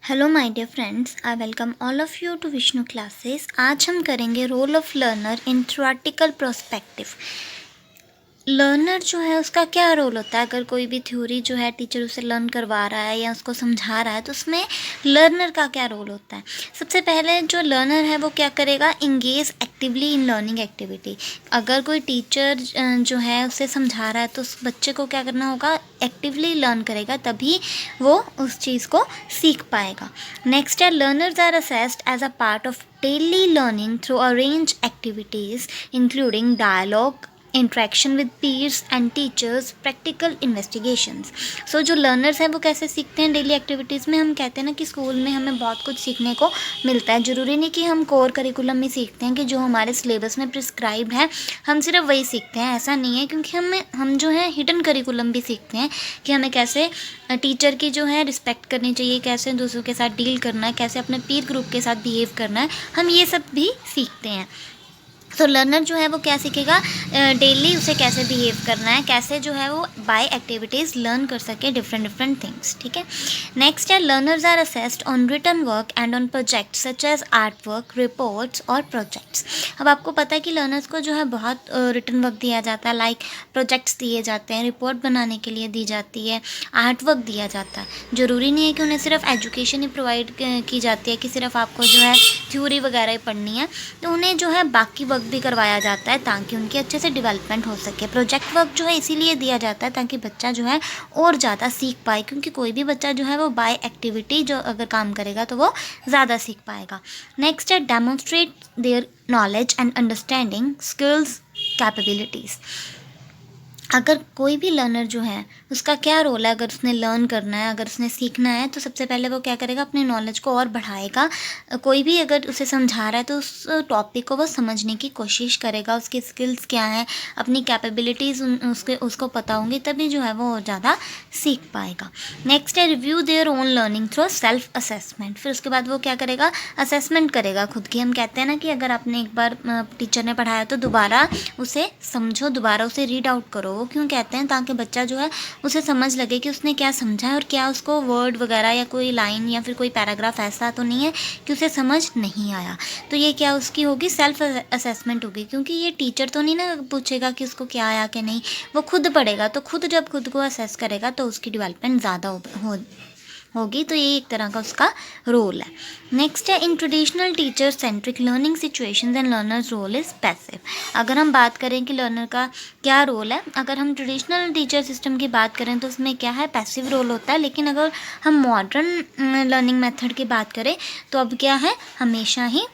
Hello my dear friends, I welcome all of you to Vishnu classes. आज हम करेंगे role of learner in theoretical perspective. Learner जो है उसका क्या रोल होता है। अगर कोई भी थ्योरी जो है टीचर उसे लर्न करवा रहा है या उसको समझा रहा है तो उसमें लर्नर का क्या रोल होता है। सबसे पहले जो लर्नर है वो क्या करेगा, engage actively in learning activity. अगर कोई टीचर जो है उसे समझा रहा है तो उस बच्चे को क्या करना होगा, एक्टिवली लर्न करेगा, तभी वो उस चीज़ को सीख पाएगा। नेक्स्ट है, learners are assessed as a part of daily learning through a range activities including dialogue, interaction with peers and teachers, practical investigations. So जो लर्नर्स हैं वो कैसे सीखते हैं डेली एक्टिविटीज़ में। हम कहते हैं ना कि स्कूल में हमें बहुत कुछ सीखने को मिलता है। ज़रूरी नहीं कि हम कोर करिकुलम में सीखते हैं कि जो हमारे सिलेबस में प्रिस्क्राइब्ड है हम सिर्फ वही सीखते हैं, ऐसा नहीं है। क्योंकि हम जो है हिडन करिकुलम भी सीखते हैं कि हमें कैसे टीचर की जो है रिस्पेक्ट करनी चाहिए, कैसे दूसरों के साथ डील करना है, कैसे अपने पीर ग्रुप के साथ बिहेव करना है, हम ये सब भी सीखते हैं। तो लर्नर जो है वो क्या सीखेगा, डेली उसे कैसे बिहेव करना है, कैसे जो है वो बाय एक्टिविटीज़ लर्न कर सके डिफरेंट थिंग्स। ठीक है। नेक्स्ट है, learners are assessed on written work and on projects such as art work, reports और प्रोजेक्ट्स। अब आपको पता है कि लर्नर्स को जो है बहुत रिटन वर्क दिया जाता है, लाइक प्रोजेक्ट्स दिए जाते हैं, रिपोर्ट बनाने के लिए दी जाती है, आर्ट वर्क दिया जाता है। ज़रूरी नहीं है कि उन्हें सिर्फ एजुकेशन ही प्रोवाइड की जाती है कि सिर्फ आपको जो है थ्योरी वगैरह ही पढ़नी है, तो उन्हें जो है बाकी वर्क भी करवाया जाता है ताकि उनकी अच्छे से डेवलपमेंट हो सके। प्रोजेक्ट वर्क जो है इसीलिए दिया जाता है ताकि बच्चा जो है और ज़्यादा सीख पाए, क्योंकि कोई भी बच्चा जो है वो बाय एक्टिविटी जो अगर काम करेगा तो वो ज़्यादा सीख पाएगा। नेक्स्ट है, demonstrate their knowledge and understanding skills capabilities. अगर कोई भी लर्नर जो है उसका क्या रोल है, अगर उसने लर्न करना है, अगर उसने सीखना है, तो सबसे पहले वो क्या करेगा, अपने नॉलेज को और बढ़ाएगा। कोई भी अगर उसे समझा रहा है तो उस टॉपिक को वो समझने की कोशिश करेगा, उसकी स्किल्स क्या हैं, अपनी कैपेबिलिटीज़ उसको पता होंगी, तभी जो है वो और ज़्यादा सीख पाएगा। नेक्स्ट है, review their own learning through self assessment. फिर उसके बाद वो क्या करेगा, असेसमेंट करेगा खुद की। हम कहते हैं ना कि अगर आपने एक बार टीचर ने पढ़ाया तो दोबारा उसे समझो, दोबारा उसे रीड आउट करो। वो क्यों कहते हैं, ताकि बच्चा जो है उसे समझ लगे कि उसने क्या समझा है और क्या उसको वर्ड वगैरह या कोई लाइन या फिर कोई पैराग्राफ ऐसा तो नहीं है कि उसे समझ नहीं आया। तो ये क्या उसकी होगी, सेल्फ असेसमेंट होगी। क्योंकि ये टीचर तो नहीं ना पूछेगा कि उसको क्या आया क्या नहीं, वो खुद पढ़ेगा। तो खुद जब खुद को असेस करेगा तो उसकी डेवलपमेंट ज़्यादा होगी। तो ये एक तरह का उसका रोल है। नेक्स्ट है, in traditional teacher centric learning situations and learners role is passive. अगर हम बात करें कि लर्नर का क्या रोल है, अगर हम ट्रेडिशनल टीचर सिस्टम की बात करें तो उसमें क्या है, पैसिव रोल होता है। लेकिन अगर हम मॉडर्न लर्निंग मेथड की बात करें तो अब क्या है, हमेशा ही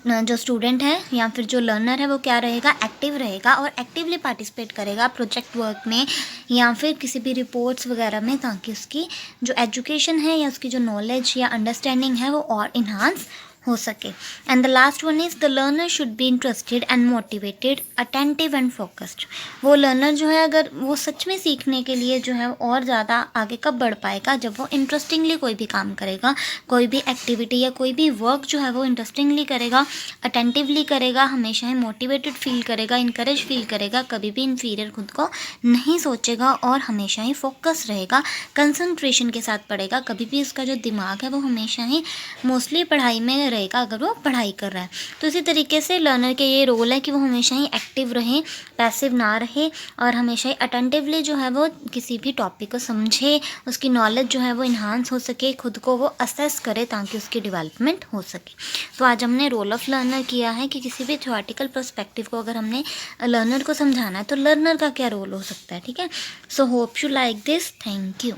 जो स्टूडेंट है या फिर जो लर्नर है वो क्या रहेगा, एक्टिव रहेगा और एक्टिवली पार्टिसिपेट करेगा प्रोजेक्ट वर्क में या फिर किसी भी रिपोर्ट्स वगैरह में, ताकि उसकी जो एजुकेशन है या उसकी जो नॉलेज या अंडरस्टैंडिंग है वो और इन्हांस हो सके। And the last one is, the learner should be interested and motivated, attentive and focused. वो लर्नर जो है अगर वो सच में सीखने के लिए जो है और ज़्यादा आगे कब बढ़ पाएगा, जब वो इंटरेस्टिंगली कोई भी काम करेगा, कोई भी एक्टिविटी या कोई भी वर्क जो है वो इंटरेस्टिंगली करेगा, अटेंटिवली करेगा, हमेशा ही मोटिवेटेड फील करेगा, इनकरेज फील करेगा, कभी भी इन्फीरियर खुद को नहीं सोचेगा और हमेशा ही फोकस रहेगा, कंसंट्रेशन के साथ पढ़ेगा। कभी भी उसका जो दिमाग है वो हमेशा ही मोस्टली पढ़ाई में रहेगा अगर वो पढ़ाई कर रहा है। तो इसी तरीके से लर्नर के ये रोल है कि वो हमेशा ही एक्टिव रहे, पैसिव ना रहे और हमेशा ही अटेंटिवली जो है वो किसी भी टॉपिक को समझे, उसकी नॉलेज जो है वो इन्हांस हो सके, खुद को वो असेस करे ताकि उसकी डेवलपमेंट हो सके। तो आज हमने रोल ऑफ लर्नर किया है कि किसी भी थ्योरेटिकल पर्सपेक्टिव को अगर हमने लर्नर को समझाना है तो लर्नर का क्या रोल हो सकता है। ठीक है। So hope you like this. Thank you.